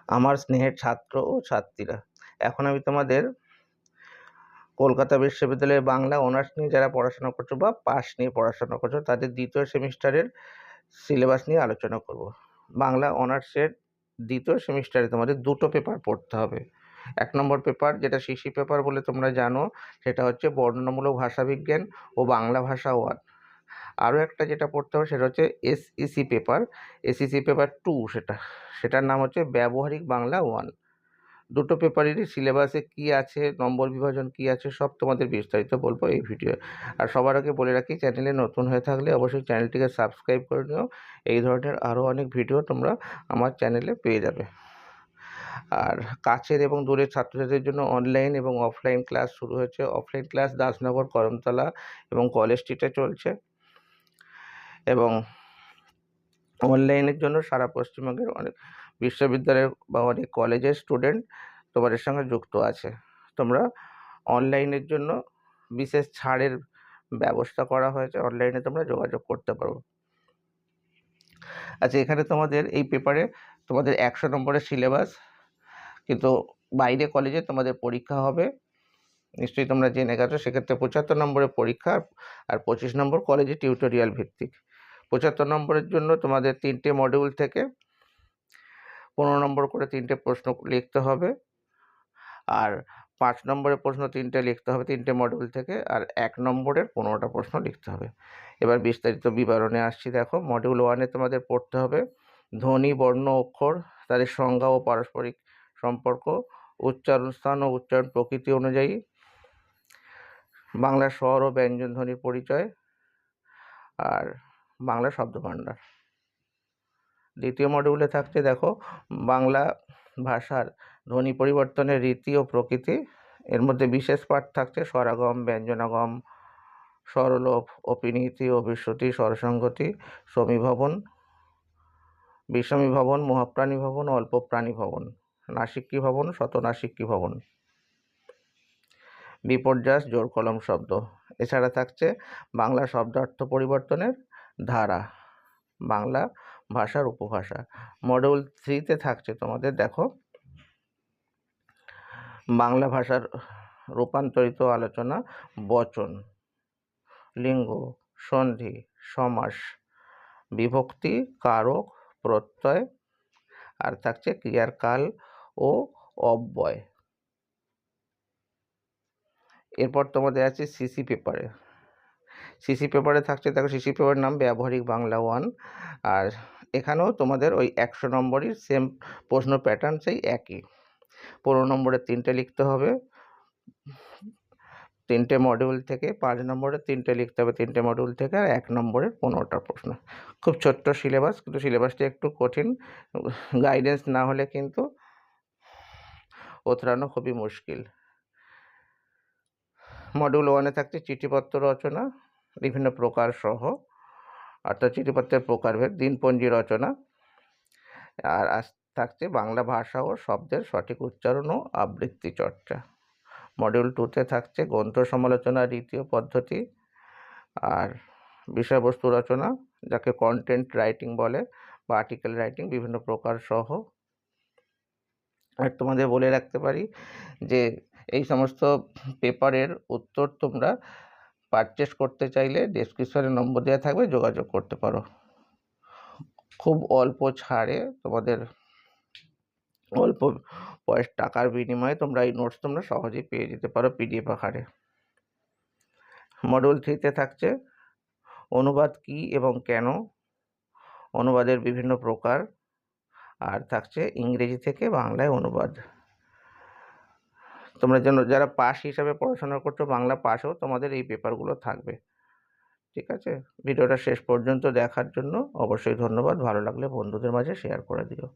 আমার স্নেহের ছাত্র ও ছাত্রীরা, এখন আমি তোমাদের কলকাতা বিশ্ববিদ্যালয়ে বাংলা অনার্স নিয়ে যারা পড়াশোনা করছো বা পাস নিয়ে পড়াশোনা করছো তাদের দ্বিতীয় সেমিস্টারের সিলেবাস নিয়ে আলোচনা করব। বাংলা অনার্সের দ্বিতীয় সেমিস্টারে তোমাদের দুটো পেপার পড়তে হবে। 1 নম্বর পেপার, যেটা সিসি পেপার বলে তোমরা জানো, সেটা হচ্ছে বর্ণনামূলক ভাষাবিজ্ঞান ও বাংলা ভাষা 1। আরও একটা যেটা পড়তে হবে সেটা হচ্ছে এসইসি পেপার, এসইসি পেপার 2, সেটার নাম হচ্ছে ব্যবহারিক বাংলা 1। দুটো পেপারেরই সিলেবাসে কি আছে, নম্বর বিভাজন কি আছে, সব তোমাদের বিস্তারিত বলবো এই ভিডিও। আর সবার আগে বলে রাখি, চ্যানেলে নতুন হয়ে থাকলে অবশ্যই চ্যানেলটিকে সাবস্ক্রাইব করে নিও। এই ধরনের আরও অনেক ভিডিও তোমরা আমার চ্যানেলে পেয়ে যাবে। আর কাছের এবং দূরের ছাত্রছাত্রীদের জন্য অনলাইন এবং অফলাইন ক্লাস শুরু হয়েছে। অফলাইন ক্লাস দাসনগর, করমতলা এবং কলেজ স্ট্রিটে চলছে, এবং অনলাইনের জন্য সারা পশ্চিমবঙ্গের অনেক বিশ্ববিদ্যালয় বা অনেক কলেজের স্টুডেন্ট তোমাদের সঙ্গে যুক্ত আছে। তোমরা অনলাইনের জন্য বিশেষ ছাড়ের ব্যবস্থা করা হয়েছে, অনলাইনে তোমরা যোগাযোগ করতে পারো। আচ্ছা, এখানে তোমাদের এই পেপারে তোমাদের 100 নম্বরের সিলেবাস, কিন্তু বাইরে কলেজে তোমাদের পরীক্ষা হবে, নিশ্চয়ই তোমরা জেনে গেছো। সেক্ষেত্রে 75 নম্বরের পরীক্ষা আর 25 নম্বর কলেজে টিউটোরিয়াল ভিত্তিক। 75 নম্বরের জন্য তোমাদের 3টে মডিউল থেকে 15 নম্বর করে 3টে প্রশ্ন লিখতে হবে, আর 5 নম্বরের প্রশ্ন 3টে লিখতে হবে 3টে মডিউল থেকে, আর 1 নম্বরের 15টা প্রশ্ন লিখতে হবে। এবার বিস্তারিত বিবরণে আসছি। দেখো, মডিউল 1-এ তোমাদের পড়তে হবে ধ্বনি, বর্ণ, অক্ষর, তাদের সংজ্ঞা ও পারস্পরিক সম্পর্ক, উচ্চারণ স্থান ও উচ্চারণ প্রকৃতি অনুযায়ী, বাংলা স্বর ও ব্যঞ্জন ধ্বনির পরিচয়, আর বাংলা শব্দভাণ্ডার। দ্বিতীয় মডিউলে থাকছে, দেখো, বাংলা ভাষার ধ্বনি পরিবর্তনের রীতি ও প্রকৃতি। এর মধ্যে বিশেষ পাঠ থাকছে স্বরাগম, ব্যঞ্জনাগম, স্বরলোপ, অপিনীতি, অভিশ্রুতি, স্বরসংগতি, সমীভবন, বিষমীভবন, মহাপ্রাণীভবন, অল্প প্রাণীভবন, নাসিক্যীভবন, শতনাসিক্যীভবন, বিপর্যাস, জোর কলম শব্দ। এছাড়া থাকছে বাংলা শব্দার্থ পরিবর্তনের ধারা, বাংলা ভাষার উপভাষা। মডিউল 3-তে থাকছে তোমাদের, দেখো, বাংলা ভাষার রূপান্তরিত আলোচনা, বচন, লিঙ্গ, সন্ধি, সমাস, বিভক্তি, কারক, প্রত্যয়, আর থাকছে ক্রিয়ার কাল ও অব্যয়। এরপর তোমাদের আছে সিসি পেপারে। সিসি পেপারে থাকছে, দেখো, সিসি পেপারের নাম ব্যবহারিক বাংলা 1, আর এখানেও তোমাদের ওই 100 নম্বরই সেম প্রশ্ন প্যাটার্ন, সেই একই। 15 নম্বরের 3টে লিখতে হবে 3টে মডিউল থেকে, 5 নম্বরের 3টে লিখতে হবে 3টে মডিউল থেকে, আর 1 নম্বরের 15টা প্রশ্ন। খুব ছোট্ট সিলেবাস, কিন্তু সিলেবাসটা একটু কঠিন, গাইডেন্স না হলে কিন্তু ওতরানো খুবই মুশকিল। মডিউল 1-এ থাকছে চিঠিপত্র রচনা বিভিন্ন প্রকার সহ, অর্থাৎ চিঠিপত্রের প্রকারভেদ, দিনপঞ্জি রচনা, আর থাকছে বাংলা ভাষা ও শব্দের সঠিক উচ্চারণ ও আবৃত্তি চর্চা। মডিউল 2-তে থাকছে গ্রন্থ সমালোচনা, রীতি ও পদ্ধতি, আর বিষয়বস্তু রচনা, যাকে কন্টেন্ট রাইটিং বলে, বা আর্টিকেল রাইটিং বিভিন্ন প্রকার সহ। আর তোমাদের বলে রাখতে পারি যে এই সমস্ত পেপারের উত্তর তোমরা পারচেস করতে চাইলে ডেসক্রিপশনে নম্বর দেওয়া থাকবে, যোগাযোগ করতে পারো। খুব অল্প ছাড়ে তোমাদের, অল্প টাকার বিনিময়ে তোমরা এই নোটস তোমরা সহজেই পেয়ে যেতে পারো পিডিএফ আকারে। মডিউল 3-তে থাকছে অনুবাদ কি এবং কেন, অনুবাদের বিভিন্ন প্রকার, আর থাকছে ইংরেজি থেকে বাংলায় অনুবাদ। তোমরা যারা পাস হিসাবে পড়াশোনা করছো, বাংলা পাসেও তোমাদের এই পেপারগুলো থাকবে। ঠিক আছে, ভিডিওটা শেষ পর্যন্ত দেখার জন্য অবশ্যই ধন্যবাদ। ভালো লাগলে বন্ধুদের মাঝে শেয়ার করে দিও।